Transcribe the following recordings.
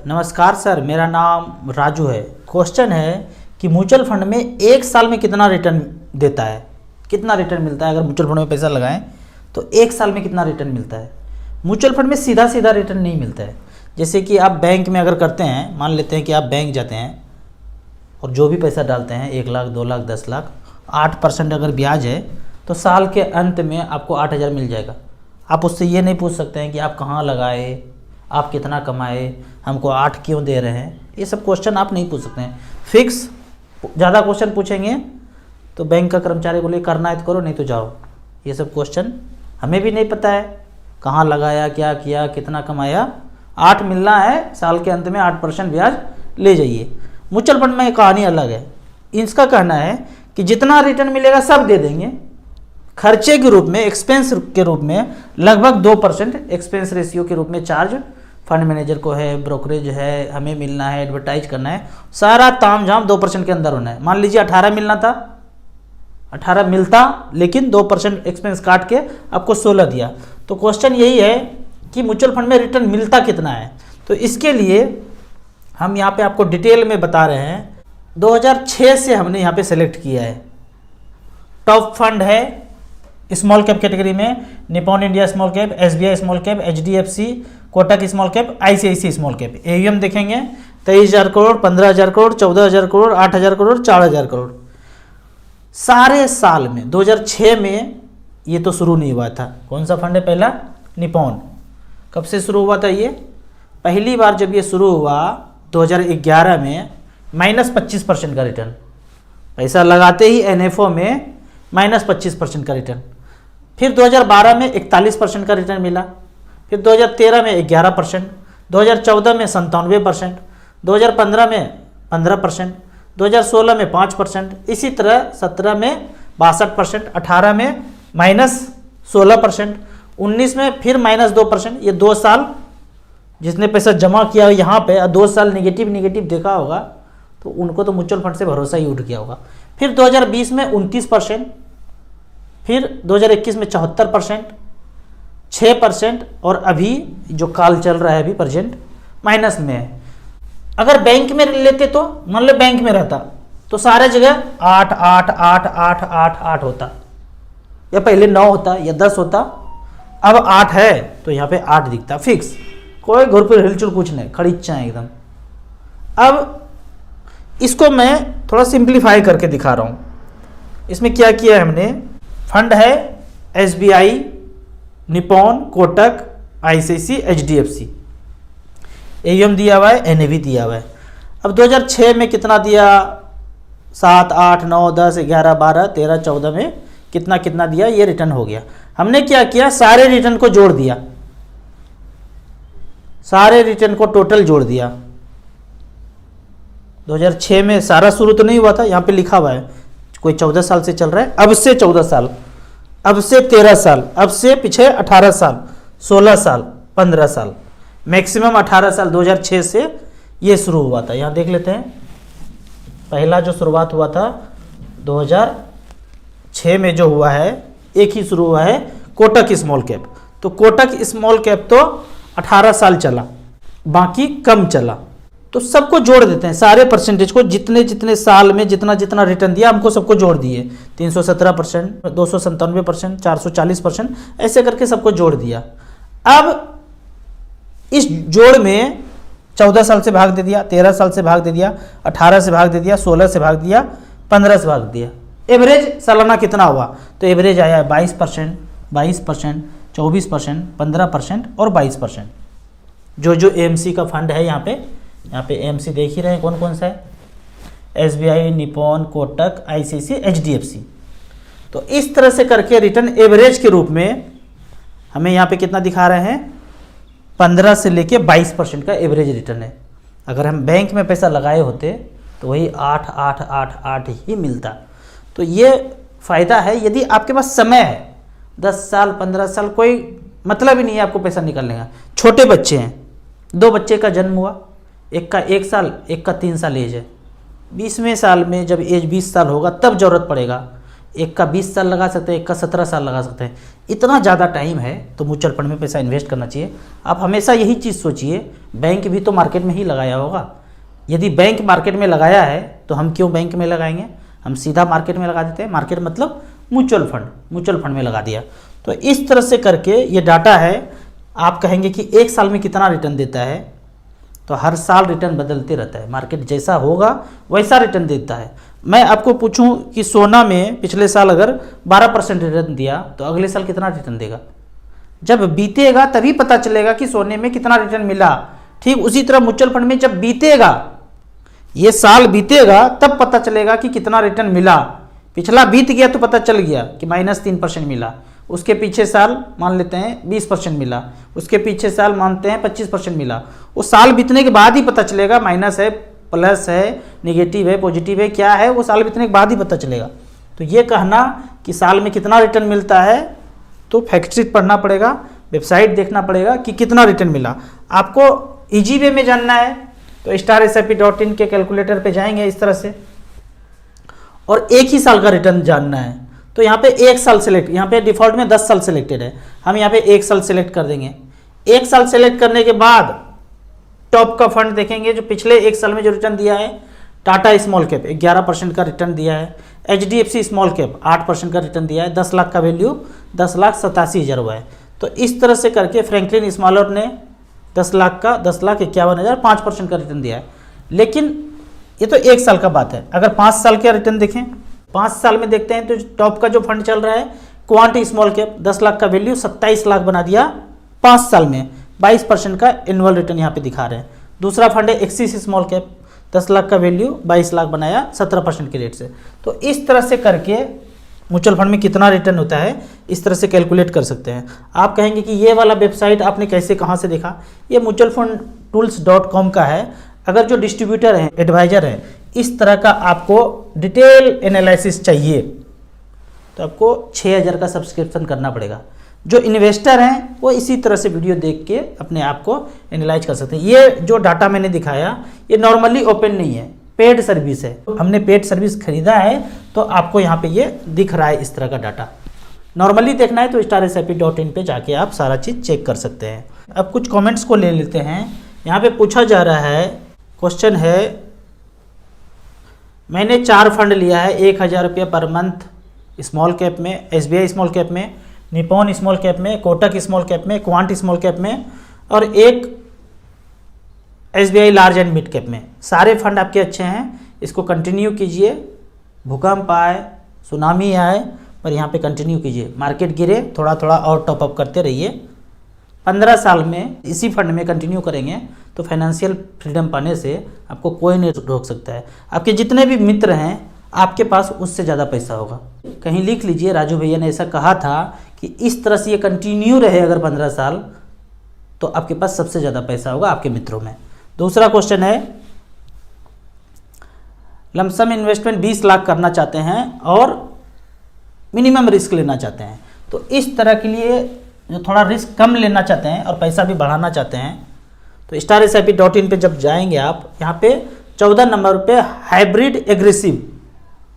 नमस्कार सर, मेरा नाम राजू है। क्वेश्चन है कि म्यूचुअल फंड में एक साल में कितना रिटर्न देता है, कितना रिटर्न मिलता है। अगर म्यूचुअल फंड में पैसा लगाएं तो एक साल में कितना रिटर्न मिलता है। म्यूचुअल फंड में सीधा सीधा रिटर्न नहीं मिलता है। जैसे कि आप बैंक में अगर करते हैं, मान लेते हैं कि आप बैंक जाते हैं और जो भी पैसा डालते हैं 1 लाख 2 लाख 10 लाख 8% अगर ब्याज है तो साल के अंत में आपको 8,000 मिल जाएगा। आप उससे ये नहीं पूछ सकते हैं कि आप कहाँ लगाए, आप कितना कमाए, हमको 8 क्यों दे रहे हैं। ये सब क्वेश्चन आप नहीं पूछ सकते हैं। फिक्स ज़्यादा क्वेश्चन पूछेंगे तो बैंक का कर्मचारी बोले करना है तो करो, नहीं तो जाओ। ये सब क्वेश्चन हमें भी नहीं पता है, कहाँ लगाया, क्या किया, कितना कमाया। 8 मिलना है, साल के अंत में 8% ब्याज ले जाइए। म्यूचुअल फंड में कहानी अलग है। इसका कहना है कि जितना रिटर्न मिलेगा सब दे देंगे, खर्चे के रूप में, एक्सपेंस के रूप में लगभग 2% एक्सपेंस रेशियो के रूप में चार्ज फंड मैनेजर को है, ब्रोकरेज है, हमें मिलना है, एडवर्टाइज करना है, सारा ताम झाम 2% के अंदर होना है। मान लीजिए 18 मिलना था, 18 मिलता, लेकिन 2% एक्सपेंस काट के आपको 16 दिया। तो क्वेश्चन यही है कि म्यूचुअल फंड में रिटर्न मिलता कितना है। तो इसके लिए हम यहाँ पे आपको डिटेल में बता रहे हैं। 2006 से हमने यहाँ पे सेलेक्ट किया है। टॉप फंड है स्मॉल कैप कैटेगरी में Nippon India small cap, SBI small cap, HDFC, Kotak small cap, ICIC small cap. AUM देखेंगे 23,000 करोड़, 15,000 करोड़, 14,000 करोड़, 8,000 करोड़, 4,000 करोड़। सारे साल में 2006 में ये तो शुरू नहीं हुआ था। कौन सा फंड है पहला? निपॉन। कब से शुरू हुआ था ये? पहली बार जब ये शुरू हुआ 2011 में -25% का रिटर्न। पैसा लगाते ही एनएफओ में -25% का रिटर्न। फिर 2012 में 41% का रिटर्न मिला। फिर 2013 में 11%, 2014 में 97%, 2015 में 15%, 2016 में 5%, इसी तरह 17 में 62%, 18 में -16%, 19 में फिर -2%। ये 2 साल जिसने पैसा जमा किया यहाँ पे 2 साल निगेटिव देखा होगा तो उनको तो म्यूचुअल फंड से भरोसा ही उठ गया होगा। फिर 2020 में 29%, फिर 2021 में 74%, 6%, और अभी जो काल चल रहा है अभी प्रेजेंट माइनस में है। अगर बैंक में लेते तो मान लो बैंक में रहता तो सारे जगह 8 8 8 8 8 8 होता, या पहले 9 होता या 10 होता। अब 8 है तो यहाँ पे 8 दिखता फिक्स, कोई घर पर हिलचुल कुछ नहीं, खड़ीचा है एकदम। अब इसको मैं थोड़ा सिंप्लीफाई करके दिखा रहा हूँ। इसमें क्या किया है हमने? फंड है SBI, Nippon, Kotak, ICIC, HDFC. AUM दिया हुआ है, एनएवी दिया हुआ है। अब 2006 में कितना दिया? 7 8 9 10 11 12 13 14 में कितना कितना दिया, ये रिटर्न हो गया। हमने क्या किया? सारे रिटर्न को जोड़ दिया, सारे रिटर्न को टोटल जोड़ दिया। 2006 में सारा शुरू तो नहीं हुआ था, यहाँ पे लिखा हुआ है कोई 14 साल से चल रहा है, अब से 14 साल, अब से 13 साल, अब से पीछे 18 साल, 16 साल, 15 साल, मैक्सिमम 18 साल 2006 से ये शुरू हुआ था। यहाँ देख लेते हैं, पहला जो शुरुआत हुआ था 2006 में जो हुआ है, एक ही शुरू हुआ है कोटक स्मॉल कैप। तो कोटक स्मॉल कैप तो 18 साल चला, बाकी कम चला। तो सबको जोड़ देते हैं, सारे परसेंटेज को, जितने जितने साल में जितना जितना रिटर्न दिया हमको सबको जोड़ दिए। 317%, 297%, 440%, ऐसे करके सबको जोड़ दिया। अब इस जोड़ में 14 साल से भाग दे दिया, 13 साल से भाग दे दिया, 18 से भाग दे दिया, 16 से भाग दिया, 15 से भाग दिया। एवरेज सालाना कितना हुआ? तो एवरेज आया 22%, 22%, 24%, 15% और 22%। जो एएमसी का फंड है यहाँ पे एएमसी देख ही रहे हैं कौन कौन सा है, SBI, Nippon, Kotak, ICIC, HDFC. तो इस तरह से करके रिटर्न एवरेज के रूप में हमें यहाँ पे कितना दिखा रहे हैं? 15 से लेके 22% का एवरेज रिटर्न है। अगर हम बैंक में पैसा लगाए होते तो वही 8 8 8 8 ही मिलता। तो ये फ़ायदा है यदि आपके पास समय है, 10 साल 15 साल, कोई मतलब ही नहीं है आपको पैसा निकालने का। छोटे बच्चे हैं, 2 बच्चे का जन्म हुआ, एक का 1 साल, एक का 3 साल एज है। 20वें साल में जब एज 20 साल होगा तब ज़रूरत पड़ेगा, एक का 20 साल लगा सकते हैं, एक का 17 साल लगा सकते हैं। इतना ज़्यादा टाइम है तो म्यूचुअल फंड में पैसा इन्वेस्ट करना चाहिए। आप हमेशा यही चीज़ सोचिए, बैंक भी तो मार्केट में ही लगाया होगा। यदि बैंक मार्केट में लगाया है तो हम क्यों बैंक में लगाएंगे, हम सीधा मार्केट में लगा देते हैं। मार्केट मतलब म्यूचुअल फंड में लगा दिया। तो इस तरह से करके ये डाटा है। आप कहेंगे कि एक साल में कितना रिटर्न देता है, तो हर साल रिटर्न बदलते रहता है, मार्केट जैसा होगा वैसा रिटर्न देता है। मैं आपको पूछूं कि सोना में पिछले साल अगर 12% रिटर्न दिया तो अगले साल कितना रिटर्न देगा? जब बीतेगा तभी पता चलेगा कि सोने में कितना रिटर्न मिला। ठीक उसी तरह म्यूचुअल फंड में जब बीतेगा, ये साल बीतेगा तब पता चलेगा कि कितना रिटर्न मिला। पिछला बीत गया तो पता चल गया कि -3% मिला, उसके पीछे साल मान लेते हैं 20% मिला, उसके पीछे साल मानते हैं 25% मिला। वो साल बीतने के बाद ही पता चलेगा माइनस है, प्लस है, नेगेटिव है, पॉजिटिव है, क्या है वो साल बीतने के बाद ही पता चलेगा। तो ये कहना कि साल में कितना रिटर्न मिलता है, तो फैक्ट शीट पढ़ना पड़ेगा, वेबसाइट देखना पड़ेगा कि कितना रिटर्न मिला। आपको ईजी वे में जानना है तो StarSIP.in के कैलकुलेटर पे जाएंगे इस तरह से, और एक ही साल का रिटर्न जानना है तो यहाँ पे एक साल सेलेक्ट, यहाँ पे डिफॉल्ट में 10 साल सेलेक्टेड है, हम यहाँ पे एक साल सेलेक्ट कर देंगे। एक साल सेलेक्ट करने के बाद टॉप का फंड देखेंगे जो पिछले एक साल में जो रिटर्न दिया है। टाटा स्मॉल कैप 11% का रिटर्न दिया है, HDFC स्मॉल कैप 8% का रिटर्न दिया है, 10 लाख का वैल्यू 10,87,000 हुआ है। तो इस तरह से करके फ्रैंकलिन स्मॉलर ने 10,51,000 5% का रिटर्न दिया है। लेकिन ये तो एक साल का बात है। अगर 5 साल का रिटर्न देखें, 5 साल में देखते हैं तो टॉप का जो फंड चल रहा है क्वांट स्मॉल कैप 10 लाख का वैल्यू 27 लाख बना दिया 5 साल में, 22% का एनुअल रिटर्न यहाँ पे दिखा रहे हैं। दूसरा फंड है एक्सिस स्मॉल कैप 10 लाख का वैल्यू 22 लाख बनाया 17% के रेट से। तो इस तरह से करके म्यूचुअल फंड में कितना रिटर्न होता है इस तरह से कैलकुलेट कर सकते हैं। आप कहेंगे कि ये वाला वेबसाइट आपने कैसे कहाँ से देखा? ये म्यूचुअल फंड टूल्स.com का है। अगर जो डिस्ट्रीब्यूटर हैं, एडवाइजर हैं, इस तरह का आपको डिटेल एनालिसिस चाहिए तो आपको 6,000 का सब्सक्रिप्शन करना पड़ेगा। जो इन्वेस्टर हैं वो इसी तरह से वीडियो देख के अपने आप को एनालाइज कर सकते हैं। ये जो डाटा मैंने दिखाया ये नॉर्मली ओपन नहीं है, पेड सर्विस है। हमने पेड सर्विस खरीदा है तो आपको यहाँ पे ये दिख रहा है इस तरह का डाटा। नॉर्मली देखना है तो StarSIP.in पे जाके आप सारा चीज़ चेक कर सकते हैं। अब कुछ कमेंट्स को ले लेते हैं। यहाँ पे पूछा जा रहा है, क्वेश्चन है, मैंने 4 फंड लिया है 1,000 रुपये पर मंथ स्मॉल कैप में, SBI स्मॉल कैप में, निपॉन स्मॉल कैप में, कोटक स्मॉल कैप में, क्वांट स्मॉल कैप में और एक SBI large and mid cap में। सारे फंड आपके अच्छे हैं, इसको कंटिन्यू कीजिए। भूकंप आए, सुनामी आए पर यहाँ पे कंटिन्यू कीजिए। मार्केट गिरे थोड़ा थोड़ा और टॉपअप करते रहिए। 15 साल में इसी फंड में कंटिन्यू करेंगे तो फाइनेंशियल फ्रीडम पाने से आपको कोई नहीं रोक सकता है। आपके जितने भी मित्र हैं आपके पास उससे ज़्यादा पैसा होगा। कहीं लिख लीजिए, राजू भैया ने ऐसा कहा था कि इस तरह से ये कंटिन्यू रहे अगर 15 साल तो आपके पास सबसे ज़्यादा पैसा होगा आपके मित्रों में। दूसरा क्वेश्चन है, लमसम इन्वेस्टमेंट 20 लाख करना चाहते हैं और मिनिमम रिस्क लेना चाहते हैं। तो इस तरह के लिए जो थोड़ा रिस्क कम लेना चाहते हैं और पैसा भी बढ़ाना चाहते हैं तो StarSIP.in पे जब जाएंगे आप, यहाँ पे 14 नंबर पे हाइब्रिड एग्रेसिव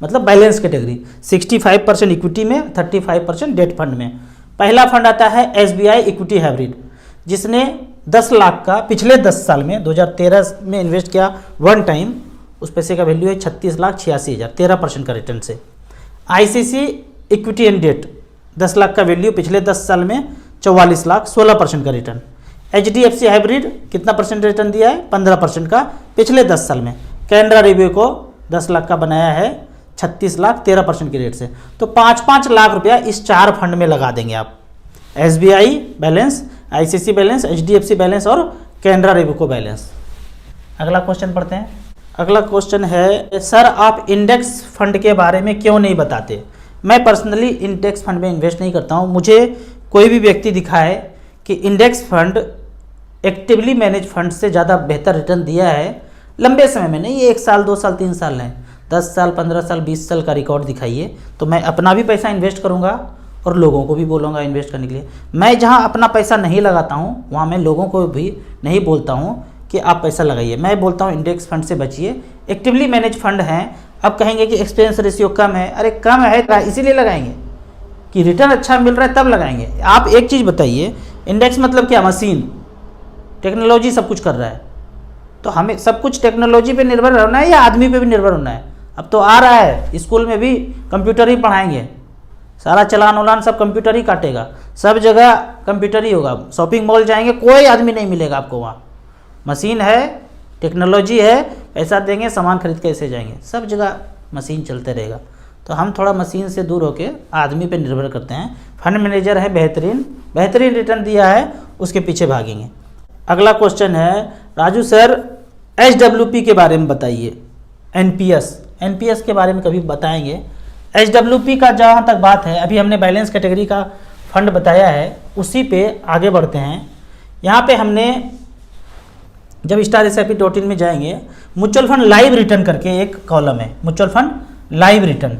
मतलब बैलेंस कैटेगरी 65% इक्विटी में, 35% डेट फंड में। पहला फंड आता है SBI इक्विटी हाइब्रिड, जिसने 10 लाख का पिछले 10 साल में 2013 में इन्वेस्ट किया वन टाइम, उस पैसे का वैल्यू है 36,86,000, 13% का रिटर्न से। ICC equity and debt 10 lakh का वैल्यू, पिछले 10 साल में 44 लाख, 16% का रिटर्न। HDFC हाइब्रिड कितना परसेंट रिटर्न दिया है? 15% का पिछले 10 साल में। कैनरा रेलवे को 10 लाख का बनाया है 36 लाख, 13% के रेट से। तो 5-5 लाख रुपया इस 4 फंड में लगा देंगे आप। SBI balance, ICC balance, HDFC balance और कैनरा रेलवे बैलेंस। अगला क्वेश्चन पढ़ते हैं। अगला क्वेश्चन है, सर आप इंडेक्स फंड के बारे में क्यों नहीं बताते? मैं पर्सनली इंडेक्स फंड में इन्वेस्ट नहीं करता हूँ। मुझे कोई भी व्यक्ति दिखाए कि index fund actively manage fund से ज़्यादा बेहतर रिटर्न दिया है लंबे समय में, नहीं 1 साल 2 साल 3 साल है, 10 साल 15 साल 20 साल का रिकॉर्ड दिखाइए तो मैं अपना भी पैसा इन्वेस्ट करूँगा और लोगों को भी बोलूँगा इन्वेस्ट करने के लिए। मैं जहाँ अपना पैसा नहीं लगाता हूँ वहाँ मैं लोगों को भी नहीं बोलता हूँ कि आप पैसा लगाइए। मैं बोलता हूँ इंडेक्स फंड से बचिए। एक्टिवली मैनेज फंड हैं, अब कहेंगे कि एक्सपेंस रेशियो कम है, अरे कम है इसीलिए लगाएंगे कि रिटर्न अच्छा मिल रहा है तब लगाएंगे। आप एक चीज़ बताइए, इंडेक्स मतलब क्या? मशीन, टेक्नोलॉजी सब कुछ कर रहा है, तो हमें सब कुछ टेक्नोलॉजी पे निर्भर रहना है या आदमी पे भी निर्भर होना है? अब तो आ रहा है, स्कूल में भी कंप्यूटर ही पढ़ाएंगे, सारा चलान उलान सब कंप्यूटर ही काटेगा, सब जगह कंप्यूटर ही होगा। शॉपिंग मॉल जाएंगे कोई आदमी नहीं मिलेगा आपको वहाँ, मशीन है, टेक्नोलॉजी है, पैसा देंगे सामान खरीद के ऐसे जाएंगे, सब जगह मशीन चलते रहेगा। तो हम थोड़ा मशीन से दूर होके आदमी पे निर्भर करते हैं। फंड मैनेजर है बेहतरीन रिटर्न दिया है, उसके पीछे भागेंगे। अगला क्वेश्चन है, राजू सर HWP के बारे में बताइए। एनपीएस के बारे में कभी बताएंगे? HWP का जहाँ तक बात है, अभी हमने बैलेंस कैटेगरी का फंड बताया है, उसी पे आगे बढ़ते हैं। यहाँ पे हमने जब StarSIP.in में जाएंगे, म्यूचुअल फंड लाइव रिटर्न करके एक कॉलम है, म्यूचुअल फंड लाइव रिटर्न।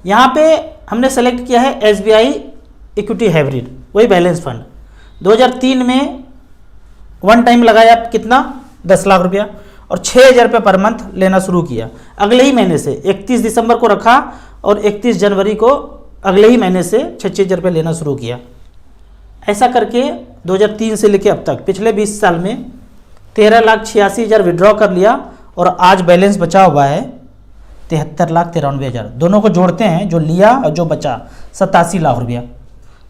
यहाँ पे हमने सेलेक्ट किया है SBI इक्विटी हाइब्रिड, वही बैलेंस फंड। 2003 में वन टाइम लगाया कितना? 10 लाख रुपया और 6,000 रुपये पर मंथ लेना शुरू किया। अगले ही महीने से 31 दिसंबर को रखा और 31 जनवरी को अगले ही महीने से 6,000 रुपये लेना शुरू किया। ऐसा करके 2003 से लेके अब तक पिछले 20 साल में 13,86,000 विड्रॉ कर लिया और आज बैलेंस बचा हुआ है 73,93,000। दोनों को जोड़ते हैं, जो लिया और जो बचा 87 लाख रुपया,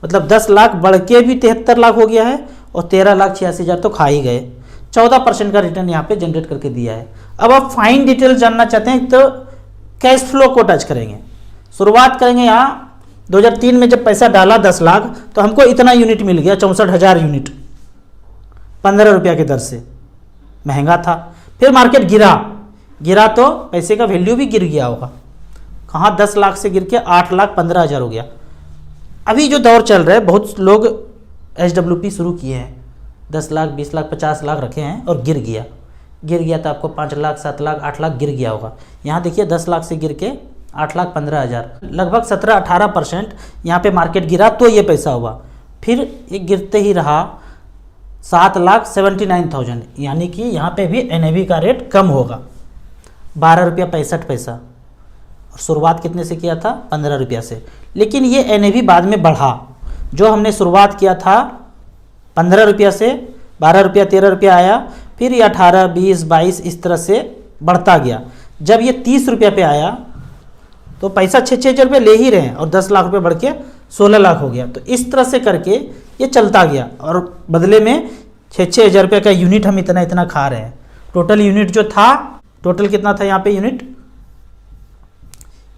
मतलब 10 लाख बढ़ के भी 73 लाख हो गया है और 13,86,000 तो खा ही गए। 14% का रिटर्न यहाँ पे जनरेट करके दिया है। अब आप फाइन डिटेल जानना चाहते हैं तो कैश फ्लो को टच करेंगे। शुरुआत करेंगे यहाँ 2003 में जब पैसा डाला 10 लाख तो हमको इतना यूनिट मिल गया, 64,000 यूनिट 15 रुपया की दर से, महंगा था। फिर मार्केट गिरा तो पैसे का वैल्यू भी गिर गया होगा, कहाँ 10 लाख से गिर के 8,15,000 हो गया। अभी जो दौर चल रहा है, बहुत लोग HWP शुरू किए हैं, 10 लाख 20 लाख 50 लाख रखे हैं और गिर गया तो आपको 5 लाख 7 लाख 8 लाख गिर गया होगा। यहाँ देखिए 10 लाख से गिर के 8,15,000, लगभग 17-18% यहाँ पे मार्केट गिरा तो ये पैसा हुआ। फिर ये गिरते ही रहा 7,79,000, यानी कि यहाँ पे भी NAV का रेट कम होगा, 12 रुपया 65 पैसा। और शुरुआत कितने से किया था? 15 रुपया से। लेकिन ये NAV बाद में बढ़ा, जो हमने शुरुआत किया था 15 रुपया से 12 रुपया 13 रुपया आया, फिर ये 18, 20, 22 इस तरह से बढ़ता गया। जब ये 30 रुपया पे आया तो पैसा 6,000 रुपये ले ही रहे हैं और 10 लाख रुपये बढ़ के 16 लाख हो गया। तो इस तरह से करके ये चलता गया और बदले में 6,000 रुपये का यूनिट हम इतना खा रहे हैं। टोटल यूनिट जो था, टोटल कितना था यहाँ पे यूनिट?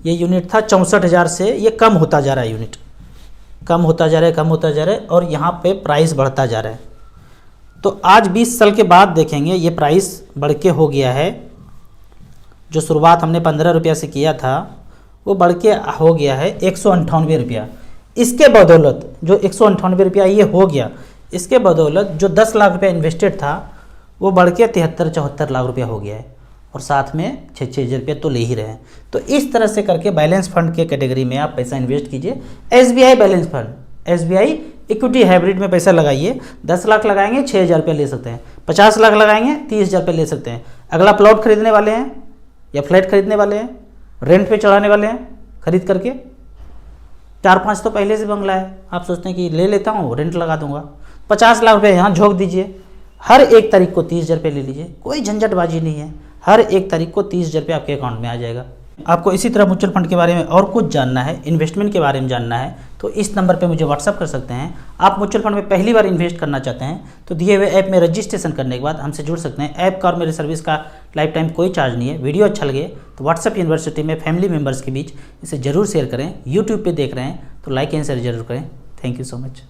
ये यूनिट था 64,000 से ये कम होता जा रहा है, यूनिट कम होता जा रहा है और यहाँ पे प्राइस बढ़ता जा रहा है। तो आज 20 साल के बाद देखेंगे ये प्राइस बढ़ के हो गया है, जो शुरुआत हमने 15 रुपया से किया था वो बढ़ के हो गया है 198 रुपया। इसके बदौलत जो 198 रुपया ये हो गया, इसके बदौलत जो 10 लाख रुपया इन्वेस्टेड था वो बढ़ के 73-74 लाख रुपया हो गया है और साथ में 6,000 रुपये तो ले ही रहे हैं। तो इस तरह से करके बैलेंस फंड के कैटेगरी में आप पैसा इन्वेस्ट कीजिए। SBI balance fund, SBI equity hybrid में पैसा लगाइए। 10 लाख लगाएंगे 6,000 रुपये ले सकते हैं, 50 लाख लगाएंगे 30,000 रुपये ले सकते हैं। अगला प्लॉट खरीदने वाले हैं या फ्लैट खरीदने वाले हैं, रेंट पे चढ़ाने वाले हैं, खरीद करके 4-5 तो पहले से बंगला है, आप सोचते हैं कि ले लेता हूँ रेंट लगा दूंगा, 50 लाख रुपये यहाँ झोंक दीजिए। हर 1 तारीख को 30,000 रुपये ले लीजिए, कोई झंझटबाजी नहीं है, हर 1 तारीख को 30,000 रुपये आपके अकाउंट में आ जाएगा। आपको इसी तरह म्यूचुअल फंड के बारे में और कुछ जानना है, इन्वेस्टमेंट के बारे में जानना है तो इस नंबर पे मुझे व्हाट्सअप कर सकते हैं। आप म्यूचुअल फंड में पहली बार इन्वेस्ट करना चाहते हैं तो दिए हुए ऐप में रजिस्ट्रेशन करने के बाद हमसे जुड़ सकते हैं। ऐप का और मेरे सर्विस का लाइफ टाइम कोई चार्ज नहीं है। वीडियो अच्छा लगे तो व्हाट्सअप यूनिवर्सिटी में फैमिली मेम्बर्स के बीच इसे जरूर शेयर करें। यूट्यूब पर देख रहे हैं तो लाइक एंड शेयर जरूर करें। Thank you so much.